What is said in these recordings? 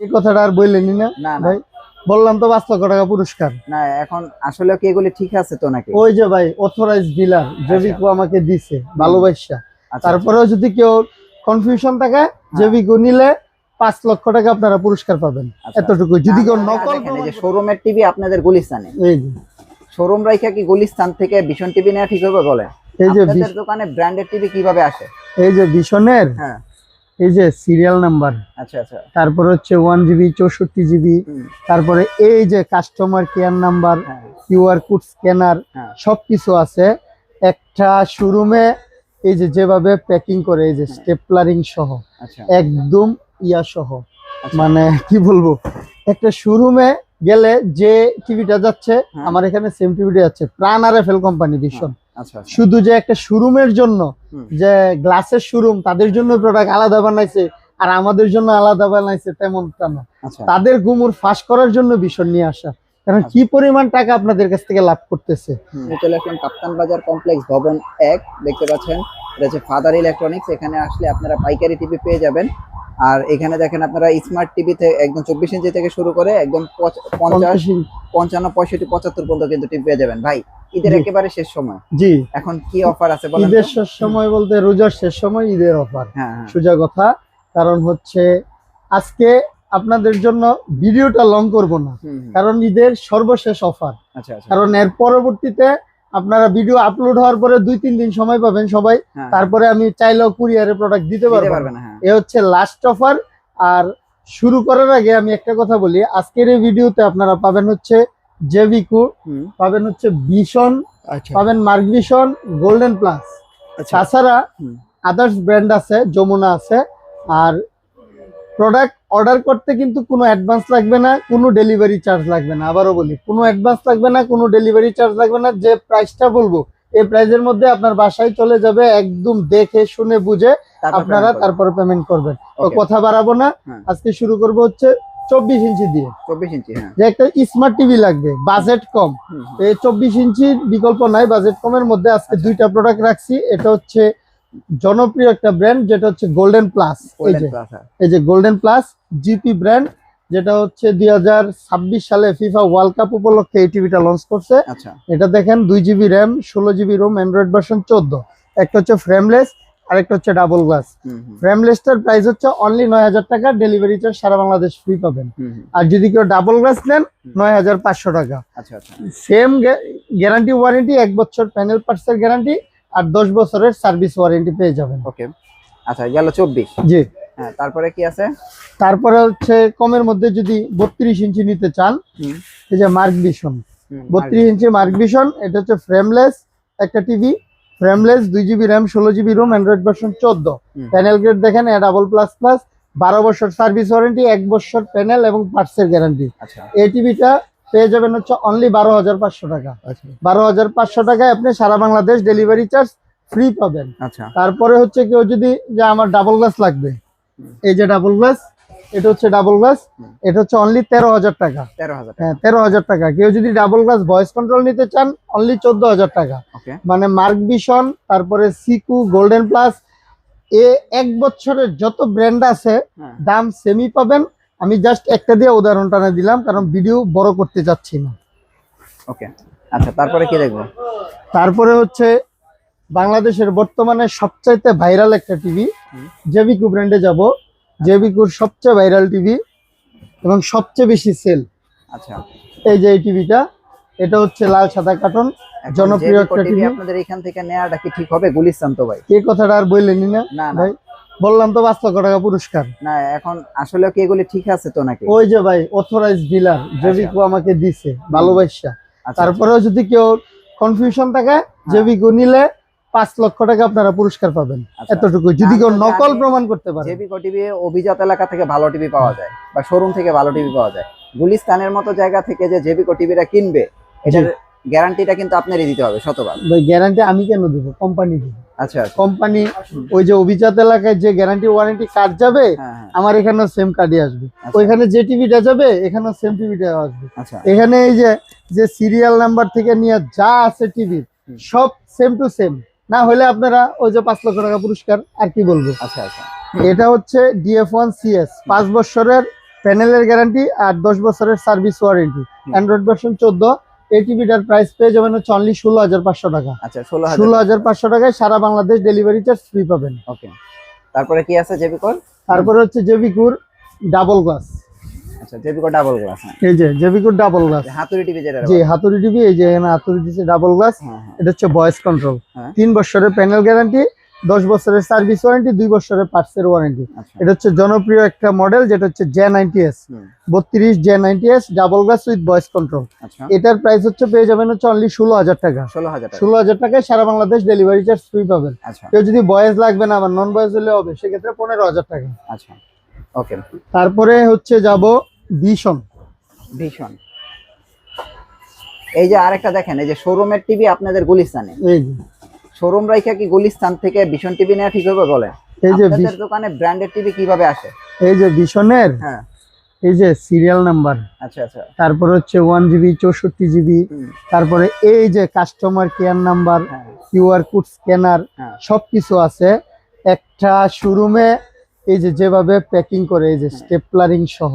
এই কথাটা আর বললেনই না না ভাই। বললাম তো 5 লক্ষ টাকা পুরস্কার। না, এখন আসলে কি এগুলি ঠিক আছে তো নাকি? ওই যে ভাই অথরাইজ ডিলার জেবিকো আমাকে দিছে ভালোবাসা। আচ্ছা, তারপরেও যদি কেউ কনফিউশন থাকে জেবিকো নিলে 5 লক্ষ টাকা আপনারা পুরস্কার পাবেন। এতটুকু। যদি কেউ নকল এই যে শোরুমের টিভি আপনাদের গুলিস্তানে, এই যে শোরুম রাইখা কি গুলিস্তান থেকে ভীষণ টিভি নেওয়া ঠিক হবে বলে? এই যে আপনাদের দোকানে ব্র্যান্ডেড টিভি কিভাবে আসে? এই যে ভীষণের হ্যাঁ, এই যে সিরিয়াল নাম্বার, আচ্ছা আচ্ছা, তারপরে হচ্ছে 1 GB 64 GB, তারপরে এই যে customer care number, QR code scanner সবকিছু আছে একটা শোরুমে। এই যে যেভাবে প্যাকিং করে এই যে স্টেপলারিং সহ একদম ইয়া সহ, মানে কি বলবো, একটা শোরুমে গেলে যে টিভিটা যাচ্ছে আমার এখানে সেম টিভিটা যাচ্ছে। প্রাণ আরএফএল কোম্পানি ভীষণ। শুধু যে একটা শোরুমের জন্য, যে গ্লাসের শোরুম তাদের জন্য প্রোডাক্ট আলাদা বানাইছে আর আমাদের জন্য আলাদা বানাইছে তেমনটা না। তাদের গুমুর ফাঁস করার জন্য ভীষণ নিয়ে আসা, কারণ কি পরিমাণ টাকা আপনাদের কাছ থেকে লাভ করতেছে। চলে আসলাম কাপ্তান বাজার কমপ্লেক্স ভবন 1, দেখতে পাচ্ছেন এটা হচ্ছে ফাদার ইলেকট্রনিক্স। এখানে আসলে আপনারা পাইকারি টিভি পেয়ে যাবেন। আর এখানে দেখেন আপনারা স্মার্ট টিভিতে একদম 24 ইঞ্চি থেকে শুরু করে একদম 50, 55, 65, 75 পর্যন্ত কিন্তু টিভি পেয়ে যাবেন। ভাই ঈদের একেবারে শেষ সময়, জি এখন কি অফার আছে বলেন? ঈদের শেষ সময় বলতে রোজার শেষ সময় ঈদের অফার। সোজা কথা, কারণ হচ্ছে আজকে আপনাদের জন্য ভিডিওটা লং করব না, কারণ ঈদের সর্বশেষ অফার। কারণ এর পরবর্তীতে আপনারা ভিডিও আপলোড হওয়ার পরে 2-3 দিন সময় পাবেন সবাই, তারপরে আমি চাইলেও কুরিয়ারে প্রোডাক্ট দিতে পারবো না। এ হচ্ছে লাস্ট অফার। আর শুরু করার আগে আমি একটা কথা বলি, আজকের এই ভিডিওতে আপনারা পাবেন হচ্ছে জেবিকো, পাবেন হচ্ছে ভীষণ, পাবেন মার্ক ভীষণ, গোল্ডেন প্লাস, তাছাড়া আদার্স ব্র্যান্ড আছে, যমুনা আছে। আর প্রোডাক্ট অর্ডার করতে কিন্তু কোনো অ্যাডভান্স লাগবে না, কোনো ডেলিভারি চার্জ লাগবে না। আবারও বলি, কোনো অ্যাডভান্স লাগবে না, কোনো ডেলিভারি চার্জ লাগবে না। যে প্রাইসটা বলবো এই প্রাইসের মধ্যে আপনার বাসায় চলে যাবে, একদম দেখে শুনে বুঝে আপনারা তারপরে পেমেন্ট করবেন। তো কথা বাড়াবো না, আজকে শুরু করব হচ্ছে 24 ইঞ্চি দিয়ে। 24 ইঞ্চি, যে একটা স্মার্ট টিভি লাগবে, বাজেট কম, এই 24 ইঞ্চির বিকল্প নাই। বাজেট কমের মধ্যে আজকে দুইটা প্রোডাক্ট রাখছি। এটা হচ্ছে জনপ্রিয় একটা ব্র্যান্ড, যেটা হচ্ছে গোল্ডেন প্লাস। এই যে গোল্ডেন প্লাস জিপি ব্র্যান্ড, যেটা হচ্ছে 2026 সালে ফিফা ওয়ার্ল্ড কাপ উপলক্ষে এই টিভিটা লঞ্চ করছে। এটা দেখেন 2 GB RAM, 16 GB ROM, Android version 14। একটা হচ্ছে ফ্রেমলেস, আরেকটা হচ্ছে ডাবল গ্লাস। ফ্রেমলেসটার প্রাইস হচ্ছে অনলি 9000 টাকা, ডেলিভারি চার্জ সারা বাংলাদেশ ফ্রি পাবেন। আর যদি কেউ ডাবল গ্লাস নেন 9500 টাকা। সেম গ্যারান্টি ওয়ারেন্টি, 1 বছর প্যানেল পার্টসের গ্যারান্টি আর 10 বছরের সার্ভিস ওয়ারেন্টি পেয়ে যাবেন। ওকে, আচ্ছা গেল 24। জি, হ্যাঁ, তারপরে কি আছে? তারপরে হচ্ছে কমের মধ্যে যদি 32 ইঞ্চি নিতে চান, এই যে Mark Vision 32 inch Mark Vision. এটা হচ্ছে ফ্রেমলেস একটা TV, frameless, 2 GB RAM, 16 GB ROM, Android version 14। Panel grade দেখেন, ডাবল প্লাস প্লাস, 12 বছর সার্ভিস ওয়ারেন্টি, 1 বছর প্যানেল এবং পার্টসের গ্যারান্টি। এই টিভিটা পেয়ে যাবেন হচ্ছে অনলি 12500 টাকা। 12500 টাকায় আপনি সারা বাংলাদেশ ডেলিভারি চার্জ ফ্রি পাবেন। তারপরে হচ্ছে কেউ যদি যে আমার ডাবল গ্লাস লাগবে, এই যে ডাবল গ্লাস, এটা হচ্ছে ডাবল গ্লাস, এটা হচ্ছে অনলি 13000 টাকা। 13000, হ্যাঁ 13000 টাকা। কেউ যদি ডাবল গ্লাস ভয়েস কন্ট্রোল নিতে চান অনলি 14000 টাকা। মানে মার্ক ভিশন, তারপরে সিকু, গোল্ডেন প্লাস, 1 বছরের যত ব্র্যান্ড আছে দাম সেমি পাবেন। আমি জাস্ট একটা দিয়ে উদাহরণটা না দিলাম, কারণ ভিডিও বড় করতে যাচ্ছি না। ওকে, আচ্ছা তারপরে কি দেখবো? তারপরে হচ্ছে বাংলাদেশের বর্তমানে সবচাইতে ভাইরাল একটা টিভি, জেবিকো ব্র্যান্ডে যাব। জেবিকোর সবচেয়ে ভাইরাল টিভি এবং সবচেয়ে বেশি সেল। আচ্ছা, এই যে এই টিভিটা, এটা হচ্ছে লাল সাদা কার্টন, জনপ্রিয় একটা টিভি। আপনাদের এখান থেকে নেওয়াটা কি ঠিক হবে? গুলিস্তান তো ভাই, এই কথাটা আর বললেনই না ভাই। বললাম তো 5 লক্ষ টাকা পুরস্কার। না, এখন আসলে কি এগুলি ঠিক আছে তো নাকি? ওই যে ভাই অথরাইজ ডিলার জেবিকো আমাকে দিছে ভালোবাসা। তারপরেও যদি কেউ কনফিউশন থাকে, জেবিকো নিলে 5 লক্ষ টাকা আপনারা পুরস্কার পাবেন। এতটুকু। যদি কেউ নকল প্রমাণ করতে পারে, জেবিকো টিভি অভিজাত এলাকা থেকে ভালো টিভি পাওয়া যায় বা শোরুম থেকে ভালো টিভি পাওয়া যায়। গুলিস্তানের মতো জায়গা থেকে যে জেবিকো টিভিটা কিনবে, এটার গ্যারান্টিটা কিন্তু আপনারই দিতে হবে শতভাগ। ভাই গ্যারান্টি আমি কেন দেব? কোম্পানি দিবে। আচ্ছা, কোম্পানি ওই যে অভিজাত এলাকায় যে গ্যারান্টি ওয়ারেন্টি কার্ড যাবে, আমার এখানেও সেম কার্ডই আসবে। ওইখানে যে টিভিটা যাবে এখানেও সেম টিভিটা আসবে। এখানে এই যে সিরিয়াল নাম্বার থেকে নিয়ে যা আছে টিভি সব সেম টু সেম। না হলে আপনারা ওই যে 5 লক্ষ টাকা পুরস্কার, আর কি বলবো। আচ্ছা আচ্ছা, এটা হচ্ছে DF1CS 5 বছরের প্যানেলের গ্যারান্টি আর 10 বছরের সার্ভিস ওয়ারেন্টি। Android version 14। এই টিভিটার প্রাইস পেয়ে যাবেন হচ্ছে অনলি 16,500 টাকা। আচ্ছা 16,500 টাকায় সারা বাংলাদেশ ডেলিভারি চার্জ ফ্রি পাবেন। ওকে, তারপরে কি আছে জেবিকোর? তারপরে হচ্ছে জেবিকুর ডাবল গ্লাস। আচ্ছা জেবিকো ডাবল গ্লাস। এই যে জেবিকুর ডাবল গ্লাস হাতুড়ি টিভি যেটা, জি হাতুড়ি টিভি। এই যে এখানে হাতুড়ি দিচ্ছে ডাবল গ্লাস। এটা হচ্ছে ভয়েস কন্ট্রোল। 3 বছরের প্যানেল গ্যারান্টি, 10 বছরের সার্ভিস ওয়ারেন্টি, 2 বছরের পার্টসের ওয়ারেন্টি। এটা হচ্ছে জনপ্রিয় একটা মডেল যেটা হচ্ছে J90S 32 J90S double glass with voice control. এটার প্রাইস হচ্ছে পেয়ে যাবেন হচ্ছে অনলি 16,000 টাকা। 16,000 টাকায় সারা বাংলাদেশ ডেলিভারি চার্জ ফ্রি পাবেন। কেউ যদি ভয়েস লাগবে না আবার নন ভয়েস হলে হবে সেক্ষেত্রে 15,000 টাকা। আচ্ছা ওকে, তারপরে হচ্ছে যাব ভিশন। এই যে আরেকটা দেখেন, এই যে শোরুমের টিভি আপনাদের গুলিস্তানে, এই যে শোরুম রাইখা কি গুলিস্তান থেকে ভিশন টিভি নেওয়া ঠিক হবে বলে? এই যে আপনাদের দোকানে ব্র্যান্ডেড টিভি কিভাবে আসে? এই যে ভিশনের হ্যাঁ এই যে সিরিয়াল নাম্বার, আচ্ছা আচ্ছা, তারপর হচ্ছে 1GB 64GB, তারপরে এই যে customer care number, QR code scanner সবকিছু আছে একটা শোরুমে। এই যে যেভাবে প্যাকিং করে এই যে স্টেপলারিং সহ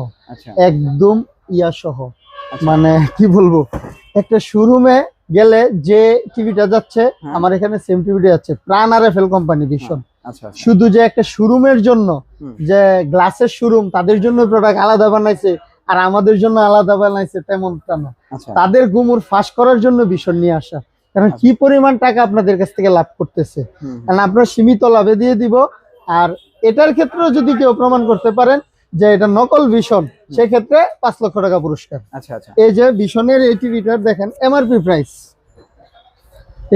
একদম ইয়া সহ, মানে কি বলবো, একটা শোরুমে গেলে যে টিভিটা যাচ্ছে আমার এখানে সেম টিভিটা যাচ্ছে। প্রাণ RFL কোম্পানি ভীষণ। শুধু যে একটা শোরুমের জন্য যে গ্লাসের শোরুম তাদের জন্য প্রোডাক্ট আলাদা বানাইছে আর আমাদের জন্য আলাদা বানাইছে তেমনটা না। তাদের গুমুর ফাঁস করার জন্য ভীষণ নিয়ে আসা, কারণ কি পরিমাণ টাকা আপনাদের কাছ থেকে লাভ করতেছে, কারণ আপনার সীমিত লাভে দিয়ে দিব। আর এটার ক্ষেত্রেও যদি কেউ প্রমাণ করতে পারেন যে এটা নকল ভীষণ, সেক্ষেত্রে 5 লক্ষ টাকা পুরস্কার। এই যে ভীষণের এই টিভিটার দেখেন এমআরপি প্রাইস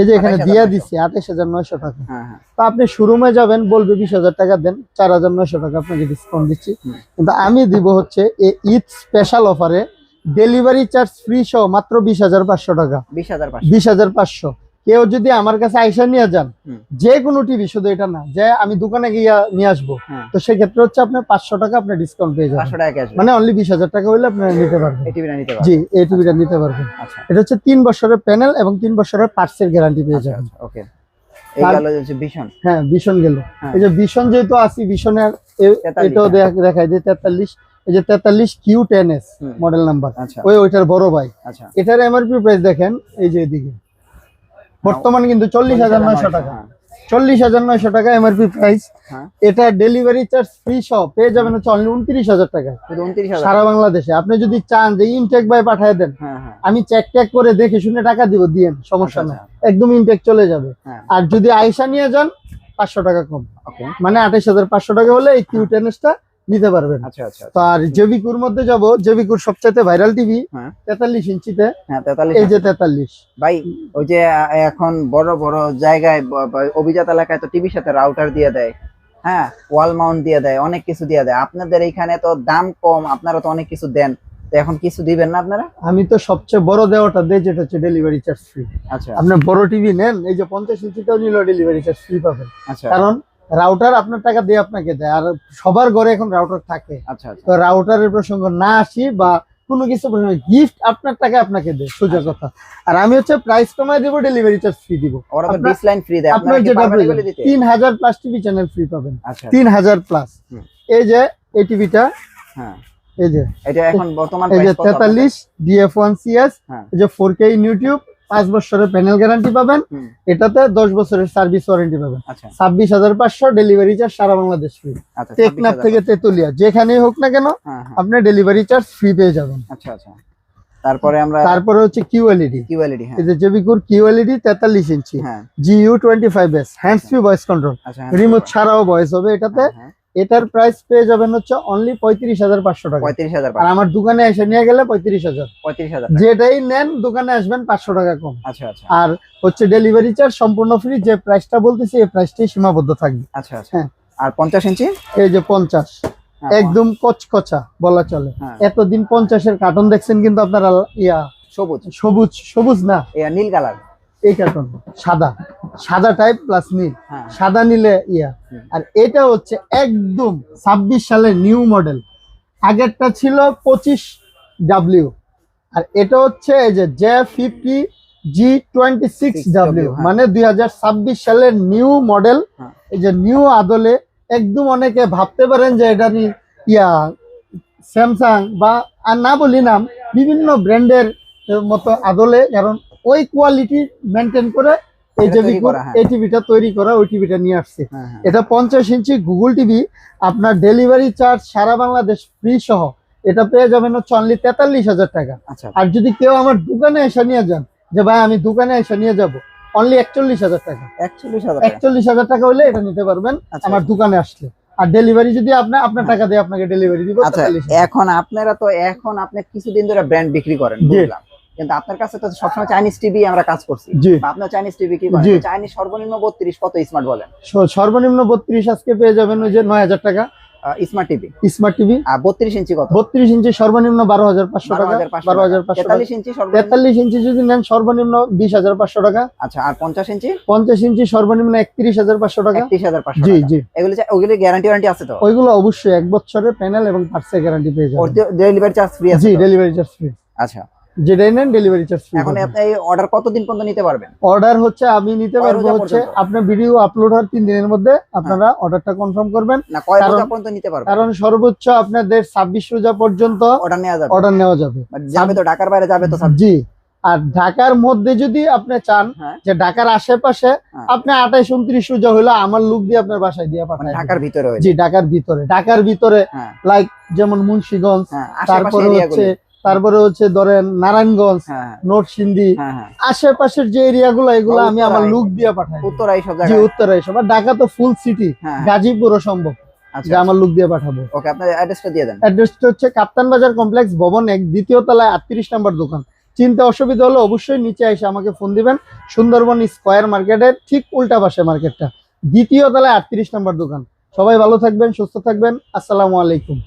এই যে এখানে দিয়া দিচ্ছে 28,900 টাকা। তা আপনি শোরুমে যাবেন বলবে 20,000 টাকা দেন, 4,900 টাকা আপনাকে ডিসকাউন্ট দিচ্ছি। কিন্তু আমি দিব হচ্ছে এই ঈদ স্পেশাল অফারে ডেলিভারি চার্জ ফ্রি সহ মাত্র 20,500 টাকা। 20,500। কেউ যদি আমার কাছে আইসা নিয়ে যান যে কোনো টিভি, শুধু এটা না যে আমি দোকানে গিয়ে নিয়ে আসবো, তো সেক্ষেত্রে হচ্ছে আপনার 500 টাকা আপনার ডিসকাউন্ট পেয়ে যাবেন। মানে অনলি 20,000 টাকা হইলে আপনারা নিতে পারবেন। জি এই টিভিটা নিতে পারবেন। এটা হচ্ছে 3 বছরের প্যানেল এবং 3 বছরের পার্টসের গ্যারান্টি পেয়ে যাবেন। ওকে, এই গেল হচ্ছে ভীষণ। হ্যাঁ ভীষণ গেল। এই যে ভীষণ যেহেতু আসি, ভীষণের এটাও দেখাই যে 43, এই যে 43 Q10S মডেল নাম্বার, ওইটার বড় ভাই। এটার এমআরপি প্রাইস দেখেন এই যে এদিকে বর্তমান কিন্তু 40,900 টাকা। 40,900 টাকা এমআরপি প্রাইস। এটা ডেলিভারি চার্জ ফ্রি সহ পেয়ে যাবেন হচ্ছে অনলি 29,000 টাকা সারা বাংলাদেশে। আপনি যদি চান যে ইনটেক বাই পাঠিয়ে দেন, আমি চেক টেক করে দেখে শুনে টাকা দিব, দিয়েন, সমস্যা না, একদম ইনটেক চলে যাবে। আর যদি আইসা নিয়ে যান 500 টাকা কম, মানে 28,500 টাকা হলে এই Q10S টা নিতে পারবেন। তো আর জেবিকুর মধ্যে যাব, জেবিকুর সবচেয়ে ভাইরাল টিভি 43 ইঞ্চিতে। এই যে 43 ভাই, ওই যে এখন বড় বড় জায়গায় অভিজাত এলাকায় তো টিভির সাথে রাউটার দিয়ে দেয়, হ্যাঁ ওয়াল মাউন্ট দিয়ে দেয়, অনেক কিছু দিয়ে দেয়। আপনাদের এইখানে তো দাম কম, আপনারা তো অনেক কিছু দেন, তো এখন কিছু দিবেন না আপনারা? আমি তো সবচেয়ে বড় দেওয়াটা দেই যেটা হচ্ছে ডেলিভারি চার্জ ফ্রি। আপনি বড় টিভি নেন, এই যে 50 ইঞ্চিটাও নিলেও ডেলিভারি চার্জ ফ্রি পাবেন। কারণ রাউটার আপনার টাকা দিয়ে আপনাকে দেয়, আর সবার ঘরে এখন রাউটার থাকে। তো রাউটারের প্রসঙ্গ না আসি বা কোনো কিছু প্রসঙ্গ, গিফট আপনার টাকা আপনাকে দেয়, সোজা কথা। আর আমি হচ্ছে প্রাইস কমায় দেবো, ডেলিভারি চার্জ ফ্রি দিব। আপনার যেটা 3,000 প্লাস টিভি চ্যানেল ফ্রি পাবেন। 3,000 প্লাস। এই যে এই টিভিটা, এই যে এটা এখন বর্তমান এই যে 43 DF1CS, এই যে 4K ইউটিউব, 5 বছরের প্যানেল গ্যারান্টি পাবেন। এটাতে 10 বছরের সার্ভিস ওয়ারেন্টি পাবেন। 26,500 ডেলিভারি চার্জ সারা বাংলাদেশ ফ্রি। টেকনাফ থেকে তেতুলিয়া যেখানেই হোক না কেন আপনি ডেলিভারি চার্জ ফ্রি পেয়ে যাবেন। তারপরে হচ্ছে QLED। এই যে জেবিকুর QLED 43 ইঞ্চি GU25S hands free voice control, remote ছাড়াও ভয়েস হবে এটাতে। এটার প্রাইস পেয়ে যাবেন হচ্ছে অনলি 35,500 টাকা। আর আমার দোকানে এসে নিয়ে গেলে 35,000। যেটাই নেন দোকানে আসবেন 500 টাকা কম। আর হচ্ছে ডেলিভারি চার্জ সম্পূর্ণ ফ্রি। যে প্রাইসটা বলতেছি এই প্রাইসটাই সীমাবদ্ধ থাকবে। হ্যাঁ। আর 50 ইঞ্চি, এই যে 50 একদম কচকচা বলা চলে। এতদিন 50-এর কার্টন দেখছেন কিন্তু আপনারা ইয়া সবুজ না, নীল কালার। এই কার্টন সাদা টাইপ প্লাস নীল, সাদা নীলে ইয়া। আর এটা হচ্ছে একদম 26 সালের নিউ মডেল। আগেরটা ছিল 25W, আর এটা হচ্ছে এই যে J50 G26W, মানে 2026 সালের নিউ মডেল। এই যে নিউ আদলে একদম, অনেকে ভাবতে পারেন যে এটা ইয়া স্যামসাং বা আর না বলি নাম বিভিন্ন ব্র্যান্ডের মতো আদলে, কারণ ওই কোয়ালিটি মেনটেন করে এই এটা যে তৈরি করা, হ্যাঁ। এই টিভিটা তৈরি করা, ওই টিভিটা নিয়ে আসছে। হ্যাঁ, হ্যাঁ। এটা 50 ইঞ্চি গুগল টিভি, আপনার ডেলিভারি চার্জ সারা বাংলাদেশ ফ্রি সহ এটা পেয়ে যাবেন হচ্ছে অনলি 43,000 টাকা। আচ্ছা আর যদি কেউ আমার দোকানে এসে নিয়ে যান, যে ভাই আমি দোকানে এসে নিয়ে যাব, অনলি 41,000 টাকা। 41,000 টাকা। 41,000 টাকা হলে এটা নিতে পারবেন আচ্ছা, আমার দোকানে আসলে। আর ডেলিভারি যদি আপনার টাকা দিয়ে আপনাকে ডেলিভারি দিব। আচ্ছা, এখন আপনারা তো আপনি কিছুদিন ধরে ব্র্যান্ড বিক্রি করেন, জি। বুঝলাম, কিন্তু আপনার কাছে তো সবসময় চাইনিজ টিভি আমরা কাজ করছি। জি। বা আপনার চাইনিজ টিভি কি করেন? জি। চাইনিজ সর্বনিম্ন 32 কত স্মার্ট বলেন? সর্বনিম্ন 32 আজকে পেয়ে যাবেন ওই যে 9,000 টাকা স্মার্ট টিভি। Smart TV. আর 32 ইঞ্চি কত? 32 ইঞ্চি সর্বনিম্ন 12,500 টাকা। 12,500 টাকা। 43 ইঞ্চি সর্বনিম্ন? 43 ইঞ্চি যদি নেন সর্বনিম্ন 20,500 টাকা। আচ্ছা, আর 50 ইঞ্চি? 50 ইঞ্চি সর্বনিম্ন 31,500 টাকা। 31,500 জি টাকা। জি। ওগুলি গ্যারান্টি ওয়ারেন্টি আছে তো? ওইগুলো অবশ্যই 1 বছরের প্যানেল এবং পার্টসের গ্যারান্টি পেয়ে যাবেন। ডেলিভারি চার্জ ফ্রি আছে জি, তো? Delivery charge free. আচ্ছা, যেটাই নেন ডেলিভারি চার্জ ফ্রি। এখন আপনি এই অর্ডার কতদিন পর্যন্ত নিতে পারবেন? অর্ডার হচ্ছে আমি নিতে কয় পারবো রোজা হচ্ছে পর্যন্ত? আপনার ভিডিও আপলোড হওয়ার 3 দিনের মধ্যে আপনারা অর্ডারটা কনফার্ম করবেন। না, কয় কারণ- রোজা পর্যন্ত নিতে পারবেন? কারণ সর্বোচ্চ আপনাদের 26 রোজা পর্যন্ত অর্ডার নেওয়া যাবে? অর্ডার নেওয়া যাবে। যাবে তো, ঢাকার বাইরে যাবে তো সব? জি। আর ঢাকার মধ্যে যদি আপনি চান হ্যাঁ। যে ঢাকার আশেপাশে হ্যাঁ। আপনি 28 29 রোজা হলো আমার লোক দিয়ে আপনার বাসায় দিয়ে মানে পাঠায়। ঢাকার ভিতরে হয়ে জি, ঢাকার ভিতরে হ্যাঁ। লাইক যেমন মুন্সিগঞ্জ, হ্যাঁ, তারপরে আশেপাশের তারপরে হচ্ছে ধরেন নারায়ণগঞ্জ, হ্যাঁ নরসিংদী, হ্যাঁ হ্যাঁ, আশেপাশের যে এরিয়াগুলো এগুলো আমি আমার উত্তরায়। লোক দিয়ে পাঠাই। উত্তরা এইসব জি, জায়গায়। উত্তরায় সব। আর ঢাকা তো ফুল সিটি, হ্যাঁ। গাজীপুরও সম্ভব আচ্ছা, যে আমার লোক দিয়ে পাঠাবো। ওকে, আপনার অ্যাড্রেসটা দিয়ে দেন। অ্যাড্রেসটা হচ্ছে কাপ্তান বাজার কমপ্লেক্স ভবন 1, দ্বিতীয় তলায় 38 নম্বর দোকান। চিন্তা অসুবিধা হলে অবশ্যই নিচে এসে আমাকে ফোন দিবেন। সুন্দরবন স্কয়ার মার্কেটের ঠিক উল্টা পাশে মার্কেটটা, দ্বিতীয় তলায় 38 নম্বর দোকান। সবাই ভালো থাকবেন, সুস্থ থাকবেন। আসসালামু আলাইকুম।